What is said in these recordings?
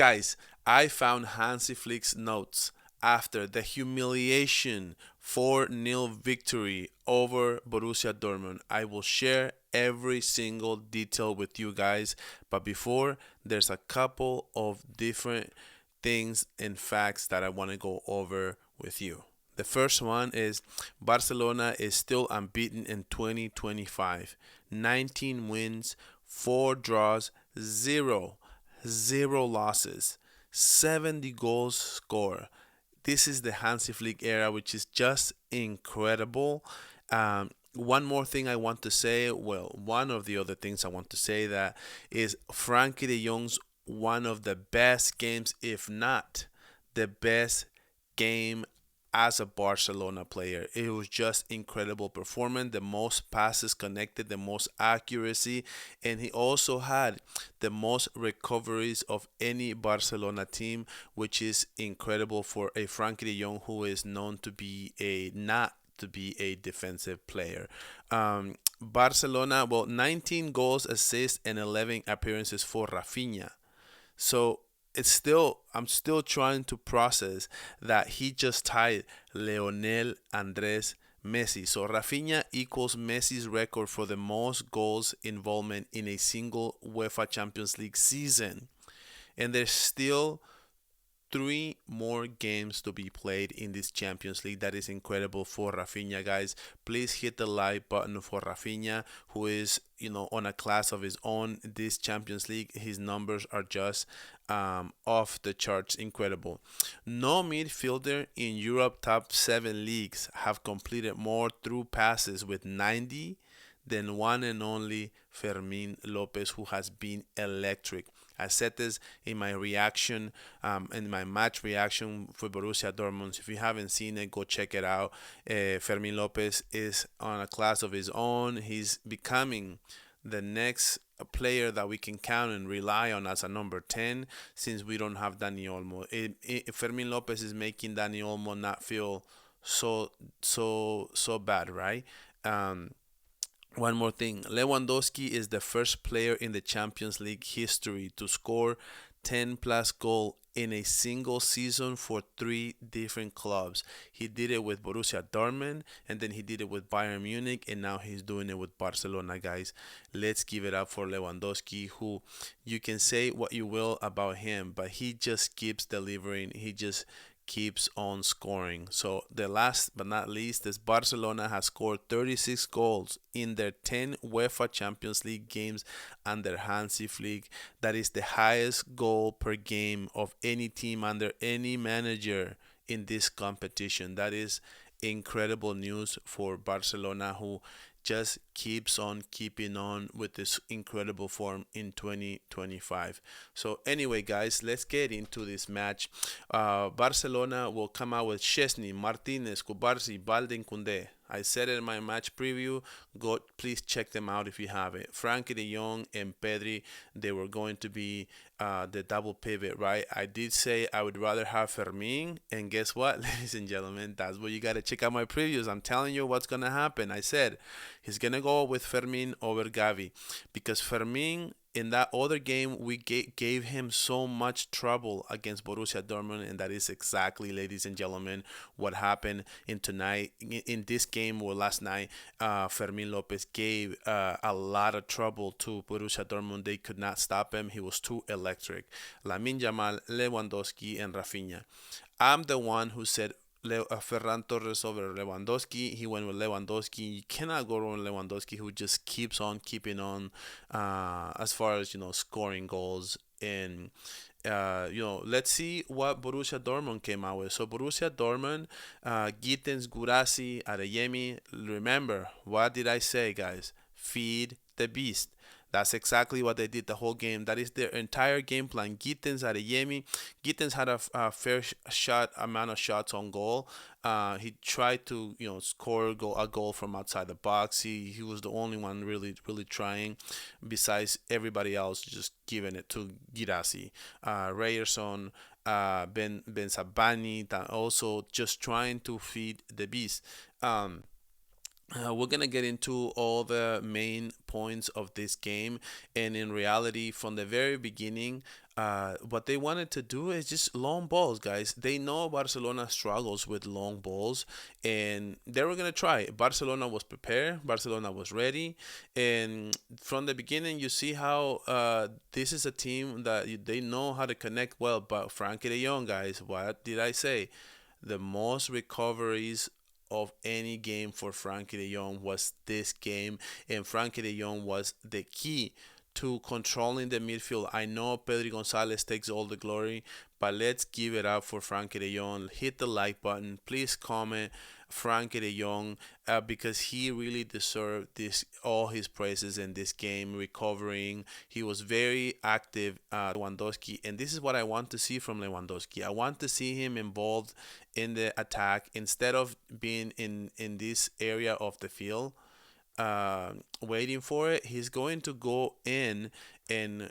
Guys, I found Hansi Flick's notes after the humiliation 4-0 victory over Borussia Dortmund. I will share every single detail with you guys, but before, there's a couple of different things and facts that I want to go over with you. The first one is Barcelona is still unbeaten in 2025. 19 wins, 4 draws, 0 losses, 70 goals scored. This is the Hansi Flick era, which is just incredible. One more thing I want to say, well, one of the other things I want to say that is Frankie de Jong's one of the best games, if not the best game as a Barcelona player. It was just incredible performance, the most passes connected, the most accuracy, and he also had the most recoveries of any Barcelona team, which is incredible for a Frankie de Jong who is known to be a not to be a defensive player. Barcelona, well, 19 goals, assists, and 11 appearances for Rafinha. So I'm still trying to process that he just tied Lionel Andres Messi. So Rafinha equals Messi's record for the most goals involvement in a single UEFA Champions League season. And there's still 3 more games to be played in this Champions League. That is incredible for Rafinha, guys. Please hit the like button for Rafinha, who is, on a class of his own. This Champions League, his numbers are just off the charts, incredible. No midfielder in Europe top 7 leagues have completed more through passes with 90 than one and only Fermin Lopez, who has been electric. I said this in my reaction, in my match reaction for Borussia Dortmund. If you haven't seen it, go check it out. Fermin Lopez is on a class of his own. He's becoming the next player that we can count and rely on as a number 10 since we don't have Dani Olmo. Fermin Lopez is making Dani Olmo not feel so bad, right? One more thing. Lewandowski is the first player in the Champions League history to score 10 plus goal in a single season for 3 different clubs. He did it with Borussia Dortmund, and then he did it with Bayern Munich, and now he's doing it with Barcelona, guys. Let's give it up for Lewandowski, who you can say what you will about him, but he just keeps delivering. He just keeps on scoring. So the last but not least is Barcelona has scored 36 goals in their 10 UEFA Champions League games under Hansi Flick. That is the highest goal per game of any team under any manager in this competition. That is incredible news for Barcelona, who just keeps on keeping on with this incredible form in 2025. So anyway, guys, let's get into this match. Barcelona will come out with Szczesny, Martinez, Kubarsi, Balde, and Koundé. I said it in my match preview. Go, please check them out if you have it. Frankie de Jong and Pedri, they were going to be the double pivot, right? I did say I would rather have Fermin, and guess what, ladies and gentlemen, that's what you got to check out my previews. I'm telling you what's going to happen. I said he's going to go with Fermin over Gavi because Fermin in that other game, we gave him so much trouble against Borussia Dortmund, and that is exactly, ladies and gentlemen, what happened in this game or last night. Fermin Lopez gave a lot of trouble to Borussia Dortmund. They could not stop him. He was too electric. Lamine Yamal, Lewandowski, and Rafinha. I'm the one who said Ferran Torres over Lewandowski. He went with Lewandowski. You cannot go wrong with Lewandowski, who just keeps on keeping on as far as scoring goals. And let's see what Borussia Dortmund came out with. So Borussia Dortmund, Gittens, Gurasi, Adeyemi. Remember, what did I say, guys? Feed the beast. That's exactly what they did the whole game. That is their entire game plan. Gittens, Adeyemi. Gittens had a fair amount of shots on goal. He tried to score a goal from outside the box. He was the only one really trying, besides everybody else just giving it to Girassi. Ryerson, Ben Sabani, that also just trying to feed the beast. We're gonna get into all the main points of this game, and in reality, from the very beginning, what they wanted to do is just long balls, guys. They know Barcelona struggles with long balls, and they were gonna try. Barcelona was prepared. Barcelona was ready, and from the beginning, you see how this is a team that they know how to connect well. But Frankie De Jong, guys, what did I say? The most recoveries of any game for Frankie de Jong was this game, and Frankie de Jong was the key to controlling the midfield. I know Pedri Gonzalez takes all the glory, but let's give it up for Frankie de Jong. Hit the like button. Please comment Frankie de Jong because he really deserved this all his praises in this game, recovering. He was very active, Lewandowski, and this is what I want to see from Lewandowski. I want to see him involved in the attack instead of being in this area of the field waiting for it. He's going to go in and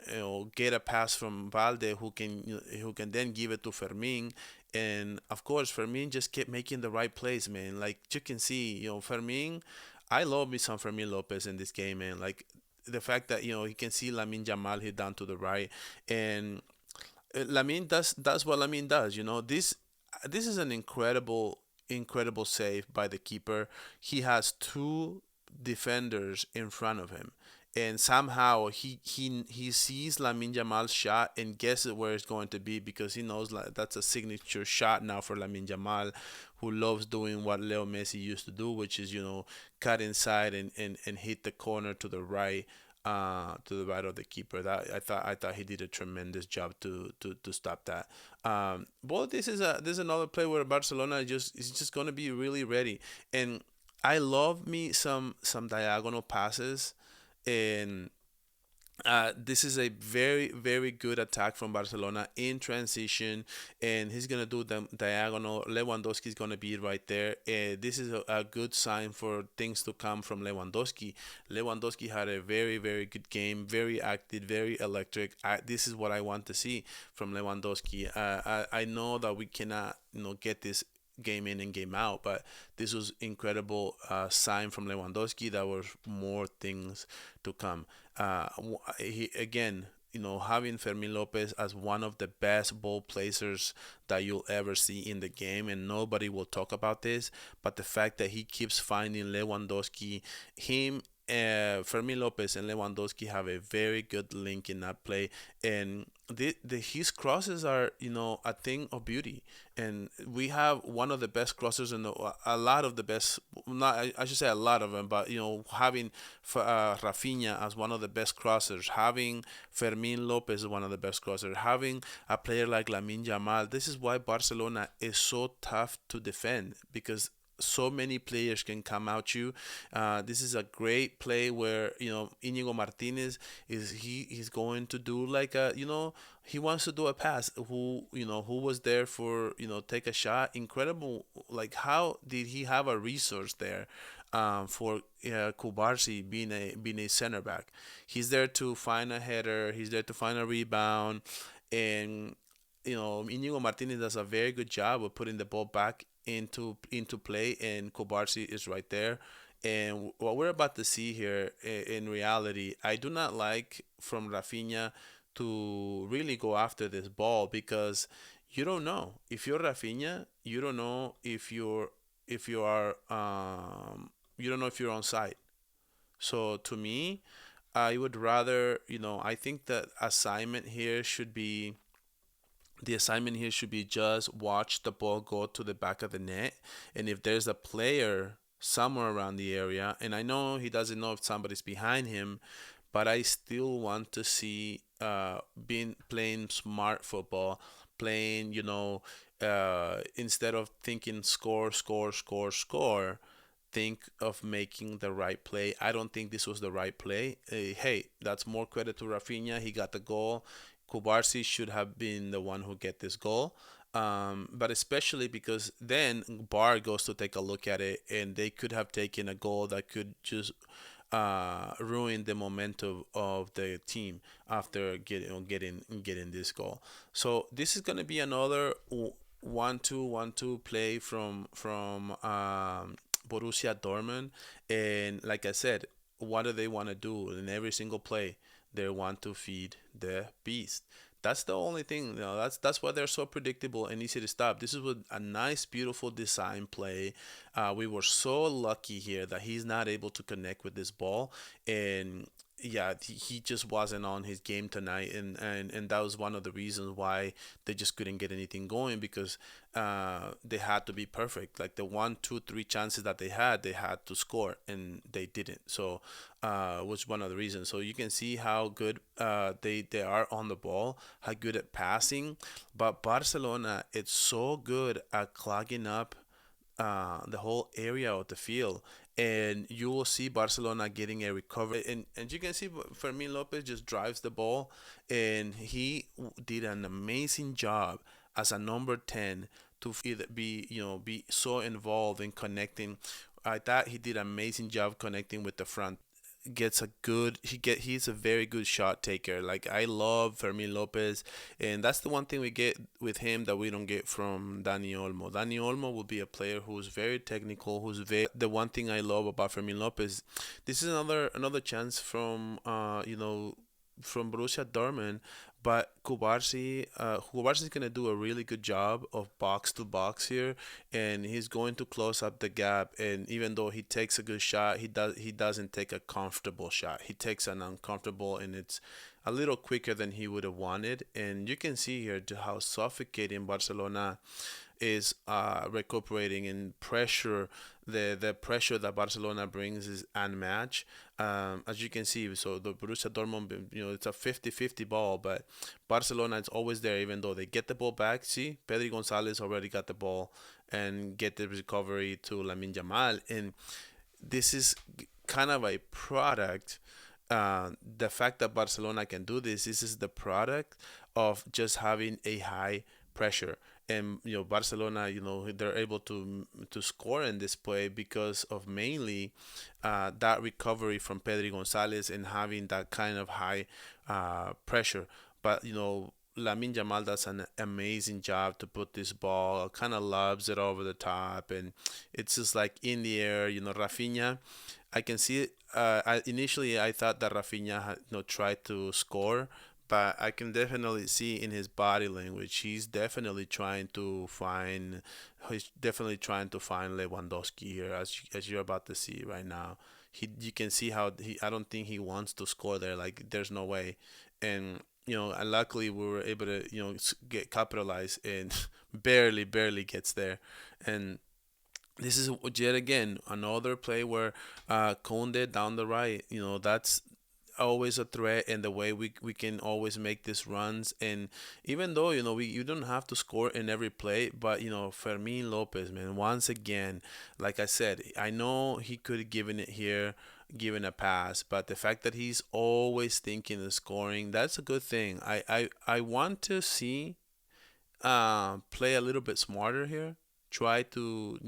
get a pass from Balde, who can then give it to Fermin. And of course, Fermin just kept making the right plays, man. Like you can see, Fermin. I love me some Fermin Lopez in this game, man. Like the fact that he can see Lamine Jamal hit down to the right, and Lamine does what Lamine does. This is an incredible save by the keeper. He has two defenders in front of him, and somehow he sees Lamine Jamal's shot and guesses where it's going to be because he knows like that's a signature shot now for Lamine Jamal, who loves doing what Leo Messi used to do, which is cut inside and hit the corner to the right of the keeper. That I thought he did a tremendous job to stop that. Well, this is another play where Barcelona is just gonna be really ready, and I love me some diagonal passes, and this is a very, very good attack from Barcelona in transition, and he's gonna do the diagonal. Lewandowski is gonna be right there. This is a good sign for things to come from Lewandowski. Lewandowski had a very, very good game, very active, very electric. This is what I want to see from Lewandowski. I know that we cannot, get this game in and game out, but this was incredible sign from Lewandowski. There were more things to come. He again, having Fermin Lopez as one of the best ball placers that you'll ever see in the game, and nobody will talk about this, but the fact that he keeps finding Lewandowski, him. Fermin Lopez and Lewandowski have a very good link in that play, and his crosses are a thing of beauty, and we have one of the best crossers in a lot of the best, not I should say a lot of them, but having Rafinha as one of the best crossers, having Fermin Lopez as one of the best crossers, having a player like Lamine Yamal. This is why Barcelona is so tough to defend, because so many players can come out you. This is a great play where Inigo Martinez he's going to do like he wants to do a pass. Who was there for take a shot. Incredible. Like how did he have a resource there? For Kubarsi being a center back, he's there to find a header. He's there to find a rebound, and Inigo Martinez does a very good job of putting the ball back into play, and Kobarsi is right there. And what we're about to see here, in reality, I do not like from Rafinha to really go after this ball, because you don't know if you're Rafinha. You don't know if you are you don't know if you're on site. So to me, I would rather, I think that the assignment here should be just watch the ball go to the back of the net, and if there's a player somewhere around the area, and I know he doesn't know if somebody's behind him, but I still want to see being playing smart football, playing instead of thinking score, score, score, score. Think of making the right play. I don't think this was the right play. Hey, that's more credit to Rafinha. He got the goal. Kubarsi should have been the one who get this goal. But especially because then Bar goes to take a look at it, and they could have taken a goal that could just ruin the momentum of the team after getting this goal. So this is gonna be another 1-2 1-2 play from Borussia Dortmund, and like I said, what do they want to do in every single play? They want to feed the beast. That's the only thing. That's why they're so predictable and easy to stop. This is a nice, beautiful design play. We were so lucky here that he's not able to connect with this ball, and yeah, he just wasn't on his game tonight, and that was one of the reasons why they just couldn't get anything going because they had to be perfect. Like the one, two, three chances that they had to score, and they didn't. So, was one of the reasons. So you can see how good they are on the ball, how good at passing. But Barcelona, it's so good at clogging up the whole area of the field. And you will see Barcelona getting a recovery. And you can see Fermin Lopez just drives the ball. And he did an amazing job as a number 10 to either be so involved in connecting. I thought he did an amazing job connecting with the front. Gets a good he's a very good shot taker. Like I love Fermin Lopez, and that's the one thing we get with him that we don't get from Dani Olmo. Dani Olmo will be a player who's very technical, who's very the one thing I love about Fermin Lopez. This is another chance from Borussia Dortmund, but Kubarsi is gonna do a really good job of box to box here, and he's going to close up the gap. And even though he takes a good shot, he doesn't take a comfortable shot. He takes an uncomfortable, and it's a little quicker than he would have wanted. And you can see here how suffocating Barcelona is recuperating and pressure. The pressure that Barcelona brings is unmatched. As you can see, so the Borussia Dortmund, it's a 50-50 ball, but Barcelona is always there, even though they get the ball back. See, Pedri Gonzalez already got the ball and get the recovery to Lamine Yamal, and this is kind of a product. The fact that Barcelona can do this is the product of just having a high pressure. And Barcelona, they're able to score in this play because of mainly that recovery from Pedri Gonzalez and having that kind of high pressure. But Lamine Yamal does an amazing job to put this ball, kind of lobs it over the top, and it's just like in the air. Rafinha, I can see it. Initially, I thought that Rafinha had tried to score, but I can definitely see in his body language he's definitely trying to find Lewandowski here, as you're about to see right now. You can see how I don't think he wants to score there. Like there's no way, and luckily we were able to get capitalized and barely gets there. And this is yet again another play where Conde down the right, that's always a threat, and the way we can always make these runs. And even though you don't have to score in every play, but Fermin Lopez, man, once again, like I said, I know he could have given it here, given a pass, but the fact that he's always thinking of scoring, that's a good thing. I want to see play a little bit smarter here, try to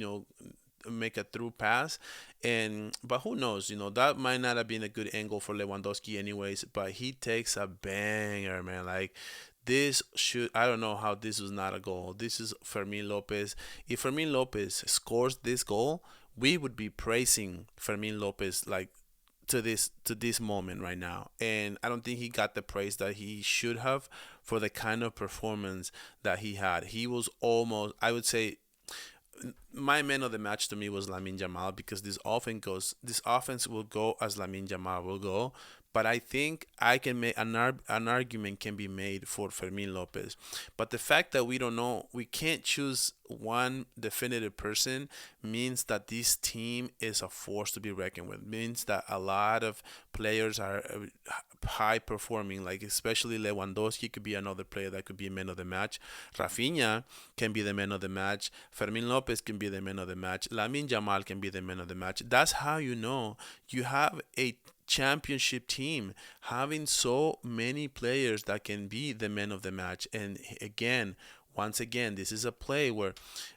make a through pass. And but who knows, that might not have been a good angle for Lewandowski anyways, but he takes a banger, man. Like this should I don't know how this was not a goal. This is Fermin Lopez. If Fermin Lopez scores this goal, we would be praising Fermin Lopez like to this moment right now. And I don't think he got the praise that he should have for the kind of performance that he had. He was almost, I would say, my man of the match to me was Lamine Yamal, because this offense will go as Lamine Yamal will go. But I think I can make an argument can be made for Fermin Lopez. But the fact that we don't know, we can't choose one definitive person, means that this team is a force to be reckoned with. Means that a lot of players are high performing, like especially Lewandowski could be another player that could be man of the match. Rafinha can be the man of the match. Fermin Lopez can be the man of the match. Lamine Yamal can be the man of the match. That's how you have a championship team, having so many players that can be the men of the match. And once again, this is a play where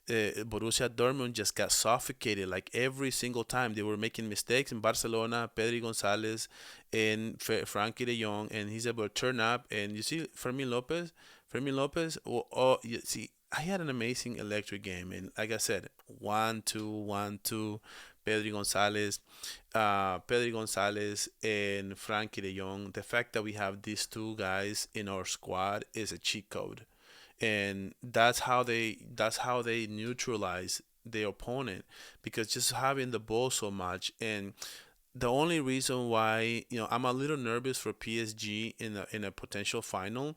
Borussia Dortmund just got suffocated. Like every single time they were making mistakes in Barcelona, Pedri Gonzalez and Frankie de Jong, and he's able to turn up. And you see Fermin Lopez. You see, I had an amazing electric game, and like I said, 1-2, 1-2. Pedri Gonzalez, and Frankie De Jong. The fact that we have these two guys in our squad is a cheat code, and that's how they neutralize their opponent, because just having the ball so much. And the only reason why, I'm a little nervous for PSG in a potential final,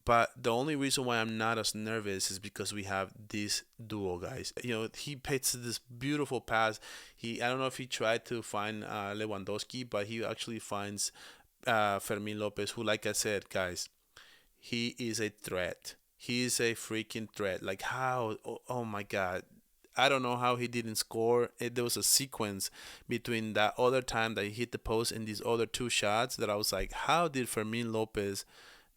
but the only reason why I'm not as nervous is because we have this duo, guys. He paints this beautiful pass. I don't know if he tried to find Lewandowski, but he actually finds Fermin Lopez, who, like I said, guys, he is a threat. He is a freaking threat. Like how? Oh my God. I don't know how he didn't score. There was a sequence between that other time that he hit the post and these other two shots that I was like, how did Fermin Lopez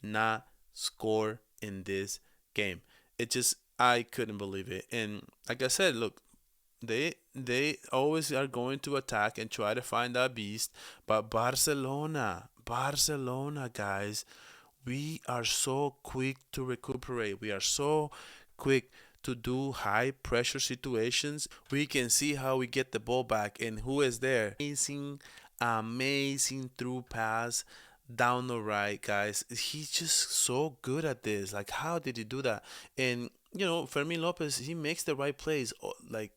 not score in this game? It just, I couldn't believe it. And like I said, look, they always are going to attack and try to find that beast, but Barcelona, guys, we are so quick to recuperate. We are so quick to do high pressure situations. We can see how we get the ball back and who is there. Amazing through pass down the right, guys. He's just so good at this. Like, how did he do that? And Fermin Lopez, he makes the right plays. Like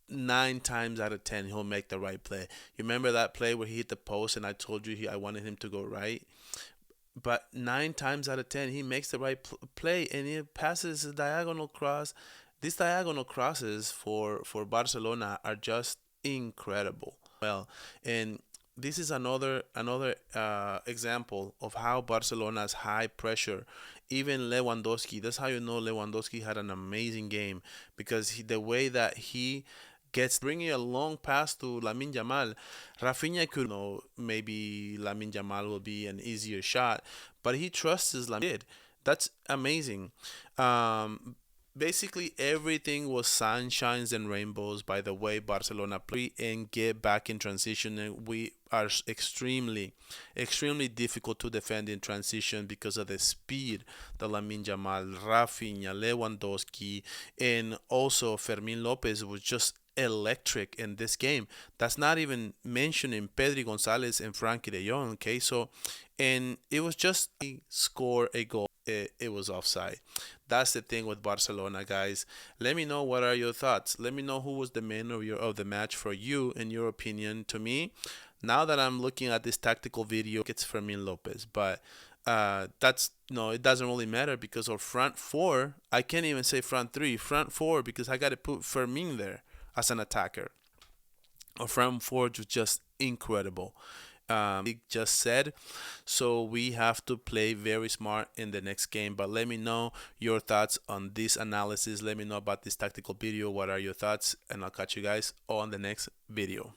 9 times out of 10, he'll make the right play. You remember that play where he hit the post, and I told you I wanted him to go right. But 9 times out of 10, he makes the right play, and he passes a diagonal cross. These diagonal crosses for Barcelona are just incredible. Well, and this is another example of how Barcelona's high pressure, even Lewandowski. That's how you know Lewandowski had an amazing game, because the way that he gets bringing a long pass to Lamine Yamal. Rafinha could know maybe Lamine Yamal will be an easier shot, but he trusts his Lamine. That's amazing. Basically everything was sunshines and rainbows by the way Barcelona play and get back in transition. And we are extremely difficult to defend in transition because of the speed that Lamine Yamal, Rafinha, Lewandowski, and also Fermin Lopez was just electric in this game. That's not even mentioning Pedri Gonzalez and Frankie De Jong. Okay, so, and it was just score a goal. It was offside. That's the thing with Barcelona, guys. Let me know what are your thoughts. Let me know who was the man of the match for you, in your opinion. To me, now that I'm looking at this tactical video, it's Fermin Lopez, but that's no, it doesn't really matter because our front four. I can't even say front three, front four, because I got to put Fermin there as an attacker. Our front four was just incredible. He just said, so we have to play very smart in the next game. But let me know your thoughts on this analysis. Let me know about this tactical video. What are your thoughts? And I'll catch you guys on the next video.